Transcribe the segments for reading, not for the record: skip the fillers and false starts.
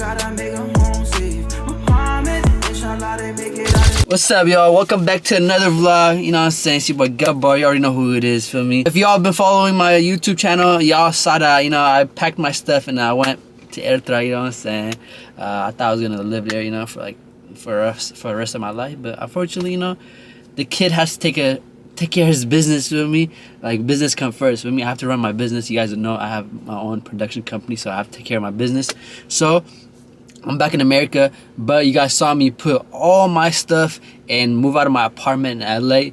gotta make them home safe. Muhammad, inshallah they make it out. What's up, y'all? Welcome back to another vlog. You know what I'm saying? It's your boy GEBAR. You already know who it is, feel me? If y'all been following my YouTube channel, y'all saw that, you know, I packed my stuff and I went to Eritrea, you know what I'm saying? I thought I was gonna live there, you know, for the rest of my life, but unfortunately, you know, the kid has to take care of his business, with me. Like, business come first with me. I have to run my business. You guys know I have my own production company, so I have to take care of my business. So I'm back in America, but you guys saw me put all my stuff and move out of my apartment in LA.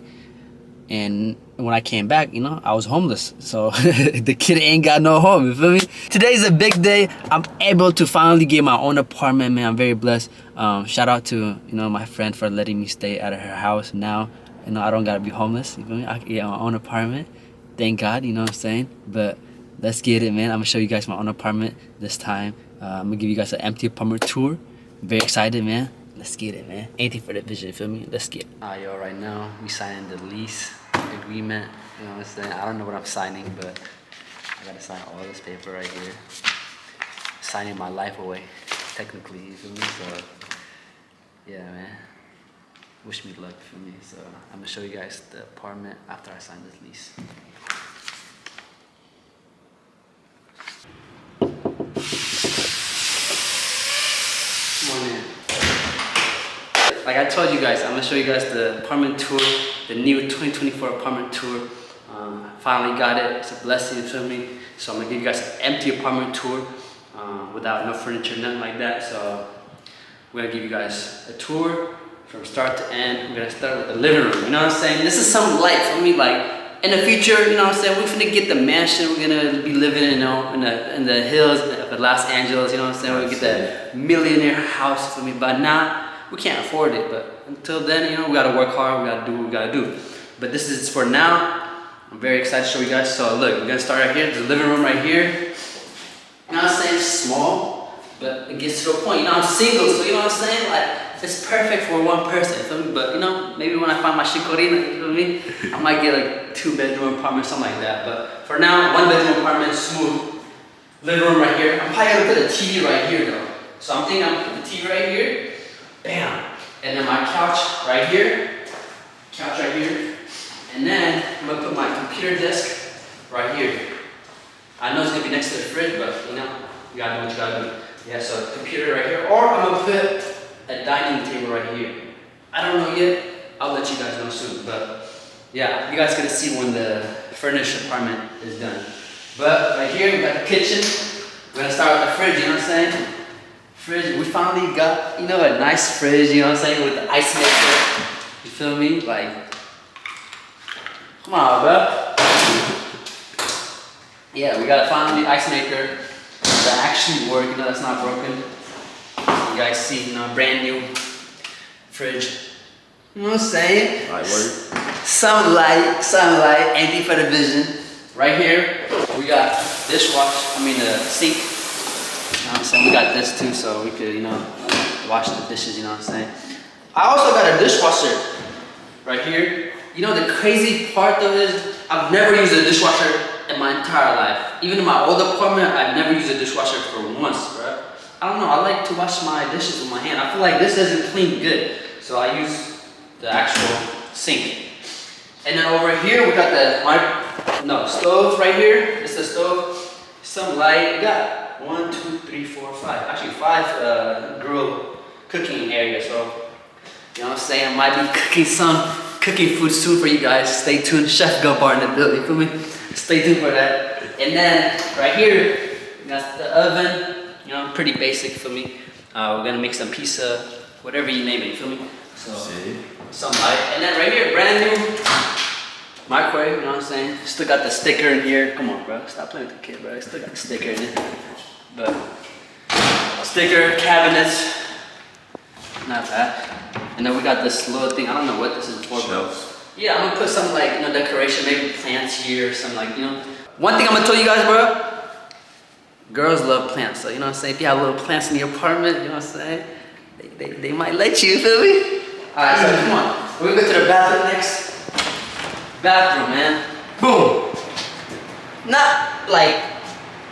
And when I came back, you know, I was homeless. So the kid ain't got no home, you feel me? Today's a big day. I'm able to finally get my own apartment, man. I'm very blessed. Shout out to, you know, my friend for letting me stay at her house. Now, you know, I don't gotta be homeless, you feel me? I can get my own apartment. Thank God, you know what I'm saying? But let's get it, man. I'm gonna show you guys my own apartment this time. I'm gonna give you guys an empty apartment tour. I'm very excited, man. Let's get it, man. Anything for the vision, feel me? Let's get it. Alright, yo, right now, we signing the lease agreement. You know what I'm saying? I don't know what I'm signing, but I gotta sign all this paper right here. Signing my life away, technically, you feel me? So, yeah, man. Wish me luck, for me. So, I'm gonna show you guys the apartment after I sign this lease. Like I told you guys, I'm gonna show you guys the apartment tour, the new 2024 apartment tour. I finally got it. It's a blessing, you feel me? So I'm gonna give you guys an empty apartment tour without no furniture, nothing like that. So we're gonna give you guys a tour from start to end. We're gonna start with the living room. You know what I'm saying? This is some light for me. Like in the future, you know what I'm saying? We're finna get the mansion. We're gonna be living, you know, in the hills of Los Angeles. You know what I'm saying? We're gonna get the millionaire house for me. But now, we can't afford it, but until then, you know, we gotta work hard, we gotta do what we gotta do. But this is for now. I'm very excited to show you guys. So look, we're gonna start right here, the living room right here. You know what I'm saying? It's small, but it gets to a point. You know, I'm single, so you know what I'm saying? Like, it's perfect for one person, you feel me? But you know, maybe when I find my chicorina, you know what I mean? I might get like 2-bedroom apartment, something like that. But for now, 1-bedroom apartment, smooth. Living room right here. I'm probably gonna put a TV right here though. So I'm thinking I'm gonna put the TV right here. Bam! And then my couch right here. Couch right here. And then I'm gonna put my computer desk right here. I know it's gonna be next to the fridge, but you know, you gotta do what you gotta do. Yeah, so computer right here. Or I'm gonna put a dining table right here. I don't know yet. I'll let you guys know soon. But yeah, you guys gonna see when the furnished apartment is done. But right here, we got the kitchen. We're gonna start with the fridge, you know what I'm saying? Fridge, we finally got, you know, a nice fridge, you know what I'm saying, with the ice maker. You feel me? Like, come on, bro. Yeah, we got finally ice maker that actually work, you know, that's not broken. You guys see, you know, brand new fridge. You know what I'm saying? Light work. Some light, empty for the vision. Right here, we got dishwasher, the sink. You know what I'm saying? We got this too, so we could, you know, wash the dishes, you know what I'm saying? I also got a dishwasher right here. You know, the crazy part though is, I've never used a dishwasher in my entire life. Even in my old apartment, I've never used a dishwasher for once, bro. I don't know, I like to wash my dishes with my hand. I feel like this doesn't clean good, so I use the actual sink. And then over here, we got the stove right here. It's the stove, some light. We got 1, 2, 3, 4, 5. Actually 5 grill cooking area. So, you know what I'm saying? I might be cooking food soon for you guys. Stay tuned. Chef GEBAR in the building, you feel me? Stay tuned for that. And then right here, we got the oven. You know, pretty basic for me. We're gonna make some pizza, whatever you name it, you feel me? So, some light. And then right here, brand new microwave, you know what I'm saying? Still got the sticker in here. Come on, bro. Stop playing with the kid, bro. Still got the sticker in it. But sticker, cabinets, not bad. And then we got this little thing. I don't know what this is for. Shelves. Yeah, I'm gonna put some like, you know, decoration, maybe plants here, or some like, you know. One thing I'm gonna tell you guys, bro. Girls love plants, so you know what I'm saying? If you have little plants in your apartment, you know what I'm saying? They might let you, feel me? Alright, so come on. We're gonna go to the bathroom next. Bathroom, man. Boom. Not like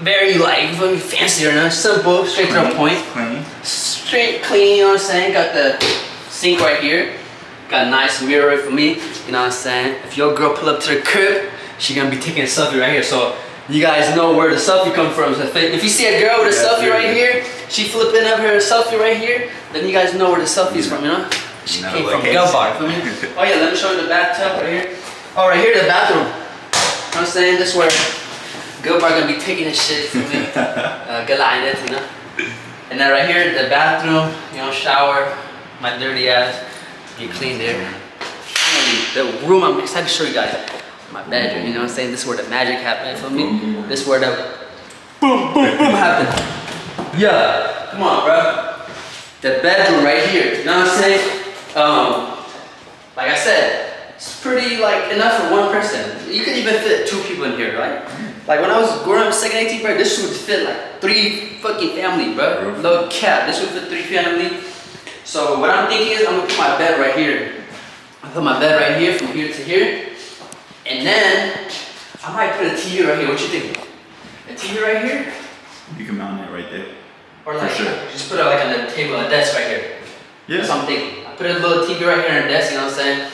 very like fancy or not, simple, straight to the point. Clean. Straight clean, you know what I'm saying? Got the sink right here. Got a nice mirror for me, you know what I'm saying? If your girl pull up to the crib, she gonna be taking a selfie right here. So you guys know where the selfie come from. So if you see a girl with a selfie right here, she flipping up her selfie right here, then you guys know where the selfie's from, you know? She came from GEBAR, feel me? Oh yeah, let me show you the bathtub right here. Oh, right here, the bathroom. You know what I'm saying? This is where GEBAR gonna be taking his shit, feel me? Good line it, you know? And then right here, the bathroom, you know, shower, my dirty ass, get clean there. Finally, the room, I'm excited to show you guys. My bedroom, you know what I'm saying? This is where the magic happened, feel me? This is where the boom, boom, boom happened. Yeah, come on, bro. The bedroom right here, you know what I'm saying? Like I said, it's pretty like enough for one person. You could even fit 2 people in here, right? Like when I was growing up second 18, bro, this would fit like 3 fucking family, bro. No cap, this would fit 3 family. So what I'm thinking is I'm gonna put my bed right here. I put my bed right here from here to here. And then I might put a TV right here. What you think? A TV right here? You can mount it right there. Or like, just put it like on the table, a desk right here. Yeah. That's what I'm thinking. I put a little TV right here on the desk, you know what I'm saying?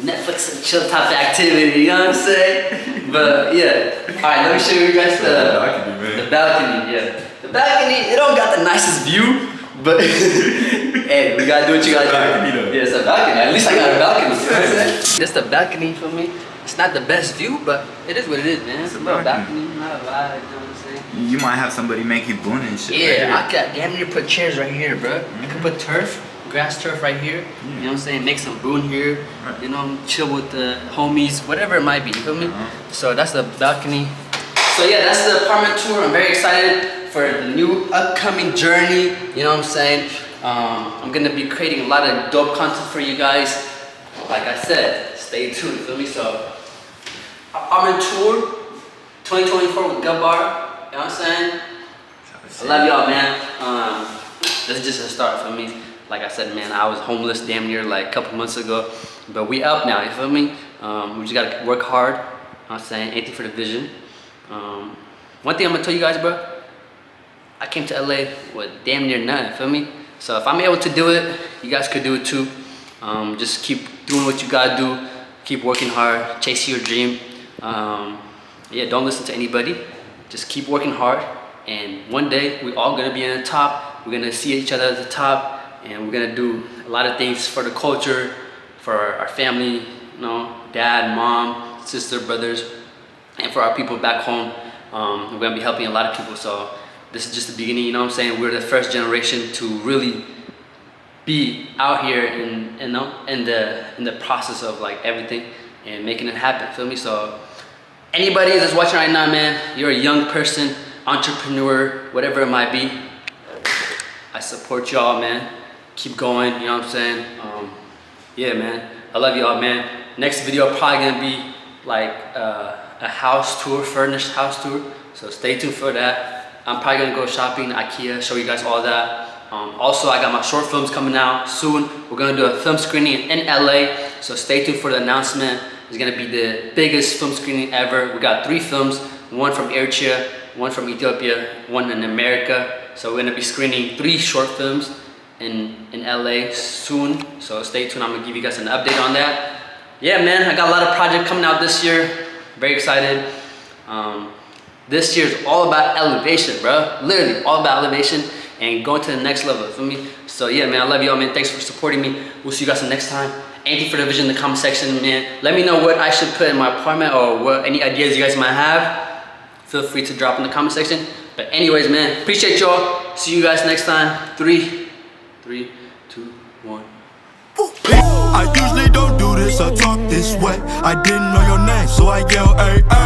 Netflix and chill type of activity, you know what I'm saying? But yeah. Alright, let me show you guys the balcony, yeah. The balcony, it don't got the nicest view, but hey, we gotta do what you gotta do. Yeah, it's a balcony. At least I got a balcony, you know what I'm saying? This the balcony for me. It's not the best view, but it is what it is, man. It's a little balcony, not a lot, you know what I'm saying? You might have somebody make you boon and shit. Yeah, right I could damn near put chairs right here, bro. I could put turf, grass turf right here. You know what I'm saying? Make some boon here. Right. You know, chill with the homies, whatever it might be. You feel me? So that's the balcony. So yeah, that's the apartment tour. I'm very excited for the new upcoming journey. You know what I'm saying? I'm gonna be creating a lot of dope content for you guys. Like I said, stay tuned. You feel me? So apartment tour 2024 with GEBAR. You know what I'm saying? I love y'all, man. This is just a start for me. Like I said, man, I was homeless damn near like a couple months ago, but we up now, you feel me? We just gotta work hard. You know what I'm saying? Anything for the vision. One thing I'm gonna tell you guys, bro, I came to LA with damn near nothing, feel me? So if I'm able to do it, you guys could do it too. Just keep doing what you gotta do. Keep working hard, chase your dream. Yeah, don't listen to anybody. Just keep working hard, and one day we're all gonna be in the top. We're gonna see each other at the top, and we're gonna do a lot of things for the culture, for our family, you know, dad, mom, sister, brothers, and for our people back home. We're gonna be helping a lot of people. So this is just the beginning, you know what I'm saying? We're the first generation to really be out here in the process of like everything and making it happen, feel me? So anybody that's watching right now, man, you're a young person, entrepreneur, whatever it might be, I support y'all, man. Keep going, you know what I'm saying? Yeah, man, I love y'all, man. Next video probably gonna be like a house tour, furnished house tour. So stay tuned for that. I'm probably gonna go shopping, IKEA, show you guys all that. Also, I got my short films coming out soon. We're gonna do a film screening in LA. So stay tuned for the announcement. It's gonna be the biggest film screening ever. We got 3 films, one from Eritrea, one from Ethiopia, one in America. So we're gonna be screening 3 short films in LA soon. So stay tuned, I'm gonna give you guys an update on that. Yeah, man, I got a lot of projects coming out this year. Very excited. This year is all about elevation, bro. Literally all about elevation and going to the next level, feel me? So yeah, man, I love y'all, man. Thanks for supporting me. We'll see you guys next time. Anything for the vision in the comment section, man. Let me know what I should put in my apartment or what any ideas you guys might have. Feel free to drop in the comment section. But anyways, man, appreciate y'all. See you guys next time. 3, 2, 1. I usually don't do this, I talk this way. I didn't know your name, so I yell, ay, ay.